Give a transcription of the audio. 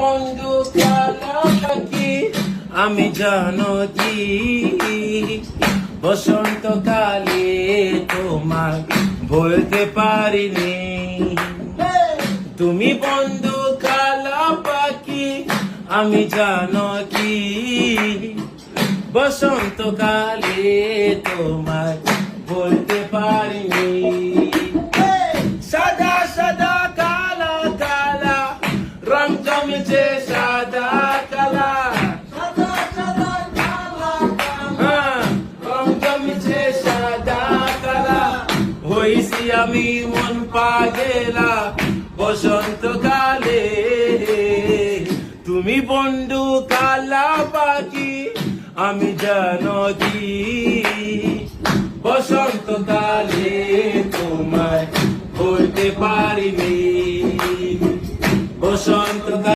বন্ধু কালা পাখি আমি জানো কি বসন্তকালে তোমার বলতে পারিনি তুমি বন্ধু কালা পাখি আমি জানো কি বসন্তকালে তোমার বলতে পারিনি সাদা সাদা কালা কালা রং জমেছে সাদা কালা রং জমেছে সাদা কালা হইছি আমি মন পাগেলা বসন্তকালে তুমি বন্ধু কালা পাখি আমি জানো কি বসন্তকালে তোমায় বলতে পারিনি বসন্ত